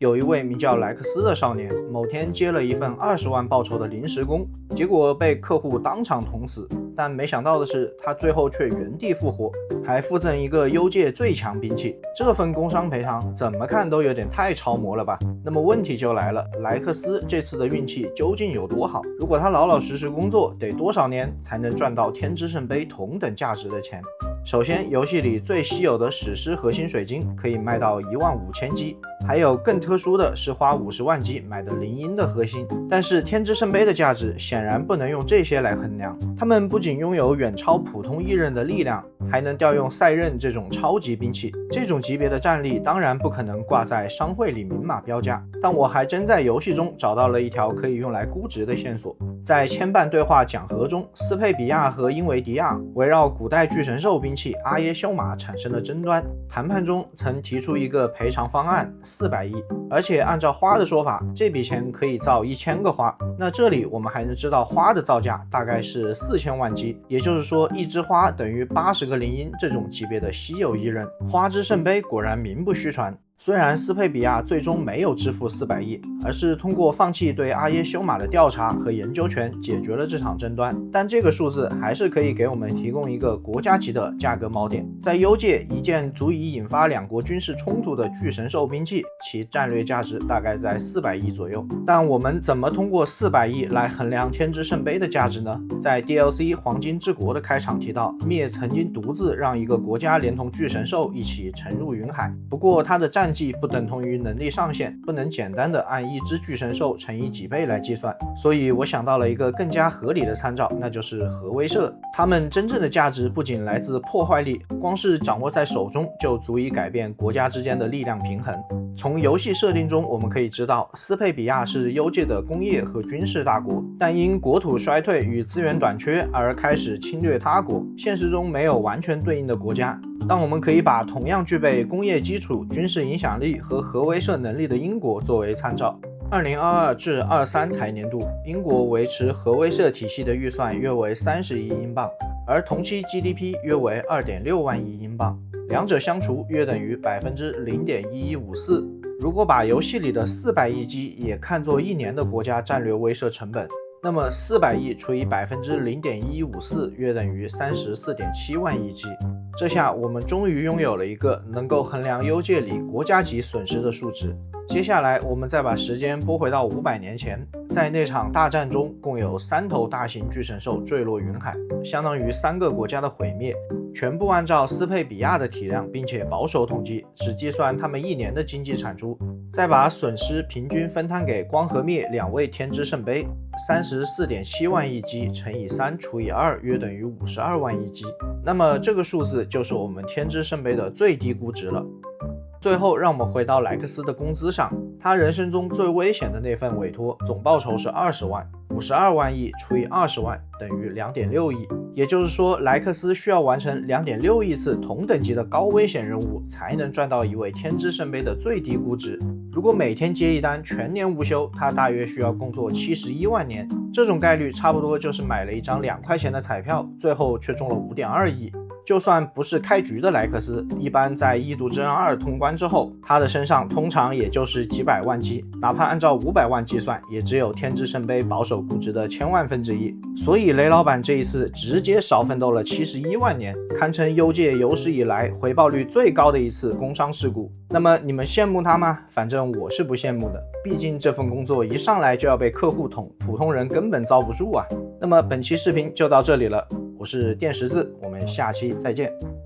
有一位名叫莱克斯的少年，某天接了一份20万报酬的临时工，结果被客户当场捅死。但没想到的是，他最后却原地复活，还附赠一个幽界最强兵器。这份工伤赔偿怎么看都有点太超模了吧？那么问题就来了，莱克斯这次的运气究竟有多好？如果他老老实实工作，得多少年才能赚到天之圣杯同等价值的钱？首先，游戏里最稀有的史诗核心水晶可以卖到15000基，还有更特殊的是花50万基买的灵鹰的核心。但是天之圣杯的价值显然不能用这些来衡量，他们不仅拥有远超普通异刃的力量，还能调用赛刃这种超级兵器。这种级别的战力当然不可能挂在商会里明码标价，但我还真在游戏中找到了一条可以用来估值的线索。在牵绊对话讲和中，斯佩比亚和英维迪亚围绕古代巨神兽兵器阿耶修马产生了争端，谈判中曾提出一个赔偿方案400亿，而且按照花的说法，这笔钱可以造1000个花。那这里我们还能知道花的造价大概是4000万基，也就是说一枝花等于80个灵鹰这种级别的稀有异刃。花之圣杯果然名不虚传。虽然斯佩比亚最终没有支付400亿，而是通过放弃对阿耶修马的调查和研究权解决了这场争端，但这个数字还是可以给我们提供一个国家级的价格锚点。在幽界，一件足以引发两国军事冲突的巨神兽兵器，其战略价值大概在400亿左右。但我们怎么通过400亿来衡量天之圣杯的价值呢？在 DLC 黄金之国的开场提到，灭曾经独自让一个国家连同巨神兽一起沉入云海，不过他的战绩不等同于能力上限，不能简单的按一只巨神兽乘以几倍来计算，所以我想到了一个更加合理的参照，那就是核威慑。它们真正的价值不仅来自破坏力，光是掌握在手中就足以改变国家之间的力量平衡。从游戏设定中我们可以知道，斯佩比亚是幽界的工业和军事大国，但因国土衰退与资源短缺而开始侵略他国，现实中没有完全对应的国家。但我们可以把同样具备工业基础、军事影响力和核威慑能力的英国作为参照。2022至23财年度，英国维持核威慑体系的预算约为30亿英镑，而同期 GDP 约为2.6万亿英镑，两者相除约等于 0.1154%。如果把游戏里的400亿基也看作一年的国家战略威慑成本，那么400亿除以 0.1154% 约等于 34.7万亿基。这下我们终于拥有了一个能够衡量幽界里国家级损失的数值。接下来我们再把时间拨回到500年前，在那场大战中，共有3头大型巨神兽坠落云海，相当于3个国家的毁灭。全部按照斯佩比亚的体量，并且保守统计，只计算他们一年的经济产出，再把损失平均分摊给光和灭2位天之圣杯，34.7万亿基乘以3除以2约等于52万亿基。那么这个数字就是我们天之圣杯的最低估值了。最后让我们回到莱克斯的工资上，他人生中最危险的那份委托总报酬是20万，52万亿除以20万等于2.6亿，也就是说莱克斯需要完成2.6亿次同等级的高危险任务才能赚到一位天之圣杯的最低估值。如果每天接一单，全年无休，他大约需要工作71万年，这种概率差不多就是买了一张2块钱的彩票，最后却中了5.2亿。就算不是开局的莱克斯，一般在异度之刃2通关之后，他的身上通常也就是几百万基，哪怕按照500万计算，也只有天之圣杯保守估值的1000万分之一。所以雷老板这一次直接少奋斗了71万年，堪称幽界有史以来回报率最高的一次工伤事故。那么你们羡慕他吗？反正我是不羡慕的，毕竟这份工作一上来就要被客户捅，普通人根本遭不住啊。那么本期视频就到这里了，我是电十字，我们下期再见。